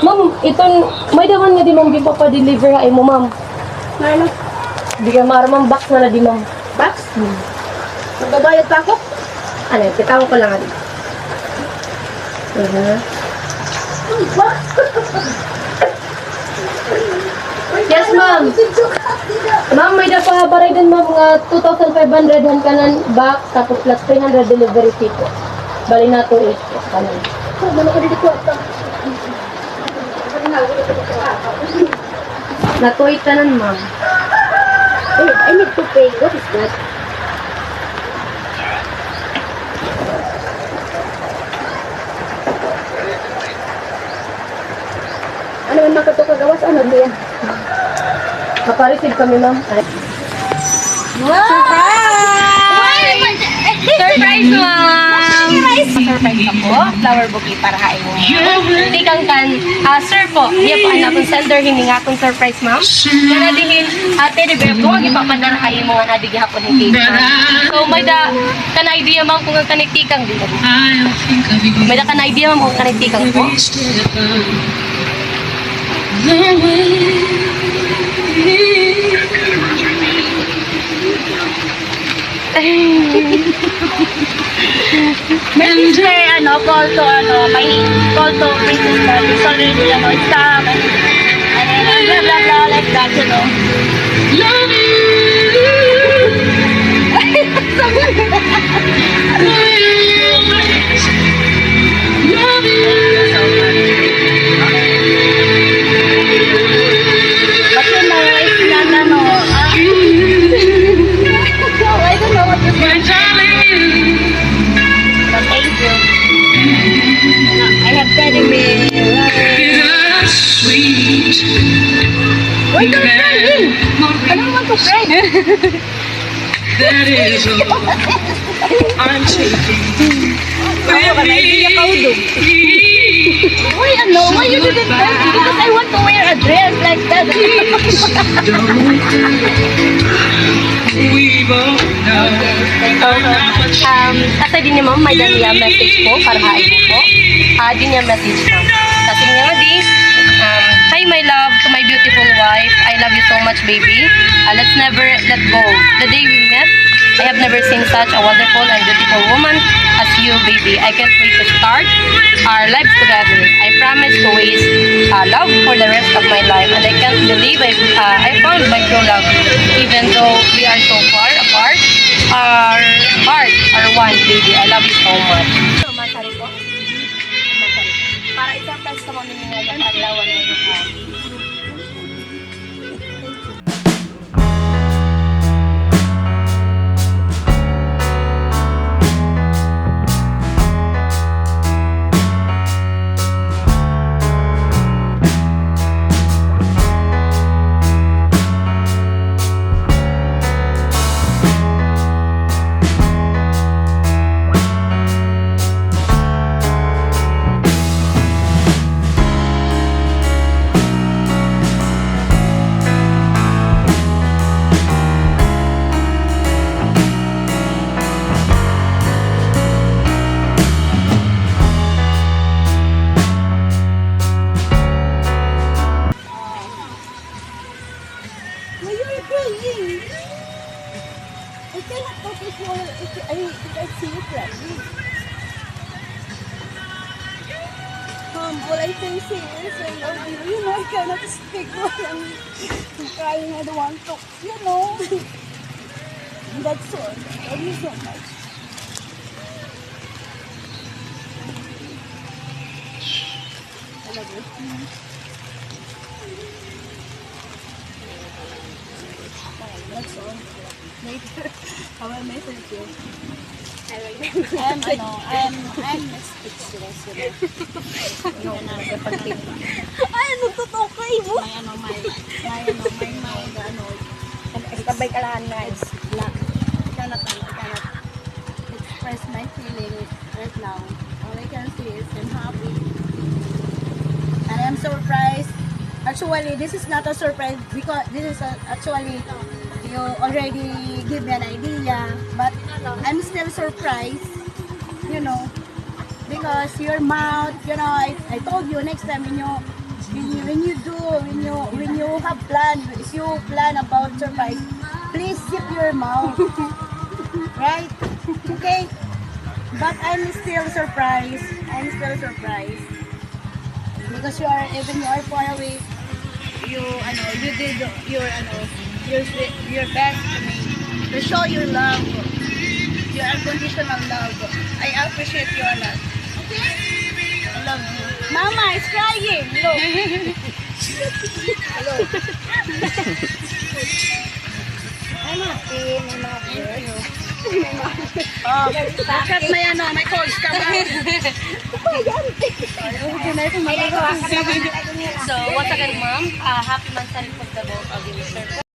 Ma'am, itong may daman nga di ma'am di pa pa-deliver ay mo ma'am. Ano? Di ka maramang box na di ma'am. Box? Magbabayad pa ako? Ano, kitawag ko lang adi. Box? Yes ma'am. Ma'am, may dapat baray din ma'am nga 2,500 han kanan box tapos plus 300 delivery fee po. Bali na to 8 po kanan. Ano ko dito ko? Natuit tanan ma'am. Wait, I need to pay. What is that? Ano man makatokagawas? Ano ba yan? Kapareceive kami ma'am. Ay. Surprise, ma'am! Surprise ka po. Flower bouquet para hain mo. Tikang kan, sir po, iya po ang akong sender, hindi nga akong surprise, ma'am. Nga nadihin, teddy bear po, ang ipapadar hain mo nga nadigya hapon ng cake, ma'am. So, may da, idea ma'am, kung ang kanitikang din. May da idea ma'am, kung kanitikang po. May ano, call to Princess Ball. It's already, it's time. And blah, blah, blah, like that, you know. Love But you know, it's not, ano, I don't know what to say. But thank you. I have teddy bear. Why don't you cry? I don't want to cry. That is all I'm taking. Why ano? Why you didn't tell me? Because I want to wear a dress like that. We both know Kasi din ni ma'am, may daniya message po, para hain mo po. Din niya message ma'am. Kasi nga nga di, hi my love to my beautiful wife. I love you so much, baby. Let's never let go. The day we met, I have never seen such a wonderful and beautiful woman as you, baby. I can't wait to start our lives together. I promise to waste love for the rest of my life, and I can't believe I found my true love. Even though we are so far apart, our hearts are one, baby. I love you so much. Monthsarry po. Monthsarry. Para i-surprise ka mami nga yung adlawan ng lupa. Why you are crying? I cannot talk if you are, I see you crying. Humble, I say serious, I love you. You know, I cannot speak when I'm crying. I don't want to, you know. That's all. I love you so much. I love you. That's all. Later, I will message you. I'm speechless. No, ay, nagtotoo kayo mo? My mind, Sabay ka lahan na. I cannot express my feelings right now. All I can see is I'm happy. And I'm surprised. Actually, this is not a surprise because this is actually you already give me an idea, but I'm still surprised, you know, because your mouth, you know, I told you next time when you have plan, if you plan about surprise, please zip your mouth. Right? Okay? But I'm still surprised. Because you are far away. You did your best to me to show your love, your unconditional love. I appreciate your love. Okay? I love you. Mama is crying. Look. Hello. I'm happy. Oh, look at my calls. Come on. So, once again, ma'am, happy Monthsarry po sa both of you, Mr.